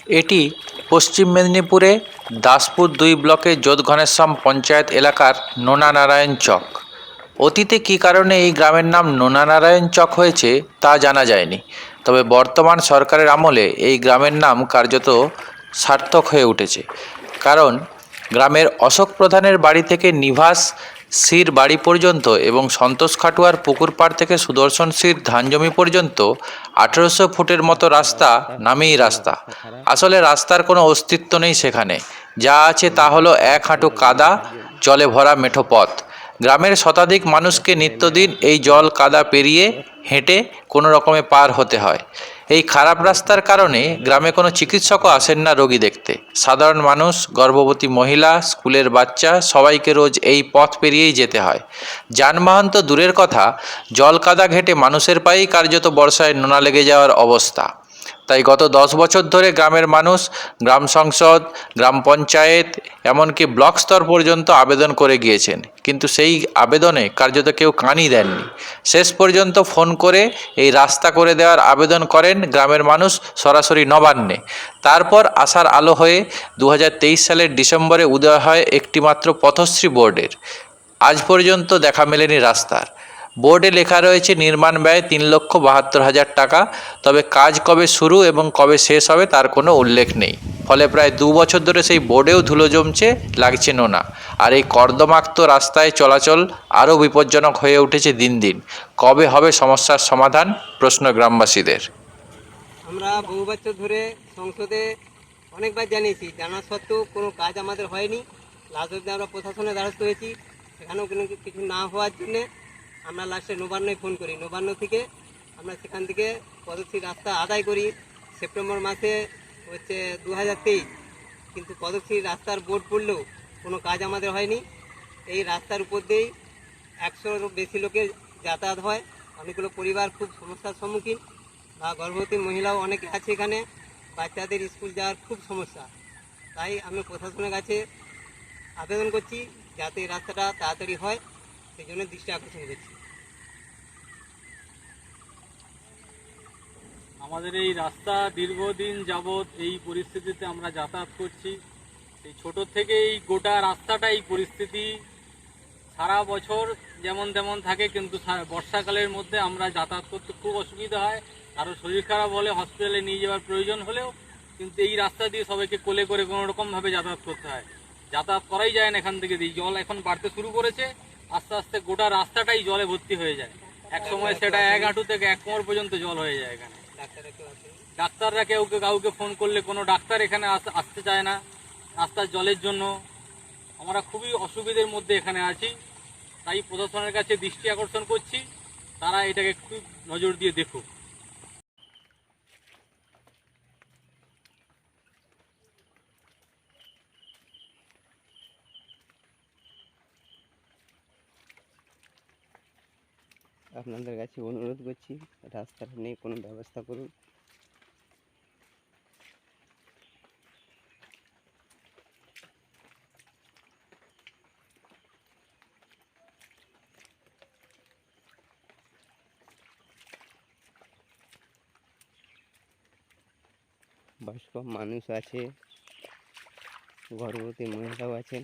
এটি পশ্চিম মেদিনীপুরে দাসপুর ২ ব্লকের যোধঘনেশ্যাম পঞ্চায়েত এলাকার নোনানারায়ণ চক। অতীতে কী কারণে এই গ্রামের নাম নোনানারায়ণ চক হয়েছে তা জানা যায়নি, তবে বর্তমান সরকারের আমলে এই গ্রামের নাম কার্যত সার্থক হয়ে উঠেছে। কারণ গ্রামের অশোক প্রধানের বাড়ি থেকে নিভাস সির বাড়ি পর্যন্ত এবং সন্তোষ খাটুয়ার পুকুর পাড় থেকে সুদর্শন সির ধানজমি পর্যন্ত ১৮০০ ফুটের মতো রাস্তা নামেই রাস্তা। আসলে রাস্তার কোনো অস্তিত্ব নেই সেখানে। যা আছে তা হলো এক হাঁটু কাদা, জলে ভরা মেঠো পথ। গ্রামের শতাধিক মানুষকে নিত্যদিন এই জল কাদা পেরিয়ে হেঁটে কোনো রকমে পার হতে হয়। এই খারাপ রাস্তার কারণে গ্রামে কোনো চিকিৎসকও আসেন না রোগী দেখতে। সাধারণ মানুষ, গর্ভবতী মহিলা, স্কুলের বাচ্চা সবাইকে রোজ এই পথ পেরিয়েই যেতে হয়। যানবাহন তো দূরের কথা, জল কাদা ঘেঁটে মানুষের পায়েই কার্যত বর্ষায় নোনা লেগে যাওয়ার অবস্থা। তাই গত ১০ বছর ধরে গ্রামের মানুষ গ্রাম সংসদ, গ্রাম পঞ্চায়েত, এমনকি ব্লক স্তর পর্যন্ত আবেদন করে গিয়েছেন, কিন্তু সেই আবেদনে কার্যত কেউ কানই দেননি। শেষ পর্যন্ত ফোন করে এই রাস্তা করে দেওয়ার আবেদন করেন গ্রামের মানুষ সরাসরি নবান্নে। তারপর আশার আলো হয়ে ২০২৩ সালের ডিসেম্বরে উদয় হয় একটিমাত্র পথশ্রী বোর্ডের। আজ পর্যন্ত দেখা মেলেনি রাস্তার। বোর্ডে লেখা রয়েছে নির্মাণ ব্যয় ৩,৭২,০০০ টাকা, তবে কাজ কবে শুরু এবং কবে শেষ হবে তার কোনো উল্লেখ নেই। ফলে প্রায় ২ বছর ধরে সেই বোর্ডেও ধুলো জমছে, লাগছে নোনা। আর এই কর্দমাক্ত রাস্তায় চলাচল আরও বিপজ্জনক হয়ে উঠেছে দিন দিন। কবে হবে সমস্যার সমাধান, প্রশ্ন গ্রামবাসীদের। আমরা বহু বছর ধরে সংসদে অনেকবার জানিয়েছি, জানা সত্ত্বেও কোনো কাজ আমাদের হয়নি। লাস্ট অব্দি আমরা প্রশাসনের দ্বারস্থ হয়েছি, সেখানেও কোনো কিছু না হওয়ার জন্যে আমরা লাস্টে নবান্নয় ফোন করি। নবান্ন থেকে আমরা সেখান থেকে পদশ্রী রাস্তা আদায় করি সেপ্টেম্বর মাসে ২০২৩। কিন্তু পদশ্রী রাস্তার বোর্ড পড়লেও কোনো কাজ আমাদের হয়নি। এই রাস্তার উপর দিয়েই ১০০-রও বেশি লোকের যাতায়াত হয়। অনেকগুলো পরিবার খুব সমস্যার সম্মুখীন, বা গর্ভবতী মহিলাও অনেকে আছে এখানে। বাচ্চাদের স্কুল যাওয়ার খুব সমস্যা। তাই আমি প্রশাসনের কাছে আবেদন করছি যাতে এই রাস্তাটা তাড়াতাড়ি হয়, সেই জন্য দৃষ্টি আকর্ষণ করছি। আমাদের এই রাস্তা দীর্ঘদিন যাবৎ এই পরিস্থিতিতে আমরা যাতায়াত করছি। এই ছোট থেকে এই গোটা রাস্তাটা এই পরিস্থিতি সারা বছর যেমন তেমন থাকে, কিন্তু বর্ষাকালের মধ্যে আমরা যাতায়াত করতে খুব অসুবিধা হয়। কারো শরীর খারাপ হলে হসপিটালে নিয়ে যাওয়ার প্রয়োজন হলেও কিন্তু এই রাস্তা দিয়ে সবাইকে কোলে করে কোনো রকমভাবে যাতায়াত করতে হয়। যাতায়াত করাই যায় না এখান থেকে। দিয়ে জল এখন বাড়তে শুরু করেছে, আস্তে আস্তে গোটা রাস্তাটাই জলে ভর্তি হয়ে যায়। এক সময় সেটা ১ হাঁটু থেকে ১ কোমর পর্যন্ত জল হয়ে যায় এখানে। ডাক্তাররা কাউকে ফোন করলে কোনো ডাক্তার এখানে আসতে চায় না রাস্তার জলের জন্য। আমরা খুবই অসুবিধার মধ্যে এখানে আছি। তাই প্রশাসনের কাছে দৃষ্টি আকর্ষণ করছি, তারা এটাকে খুব নজর দিয়ে দেখুক। আপনাদের কাছে অনুরোধ করছি, রাস্তাটা নিয়ে কোনো ব্যবস্থা করুন। বয়স্ক মানুষ আছে, গর্ভবতী মহিলাও আছেন।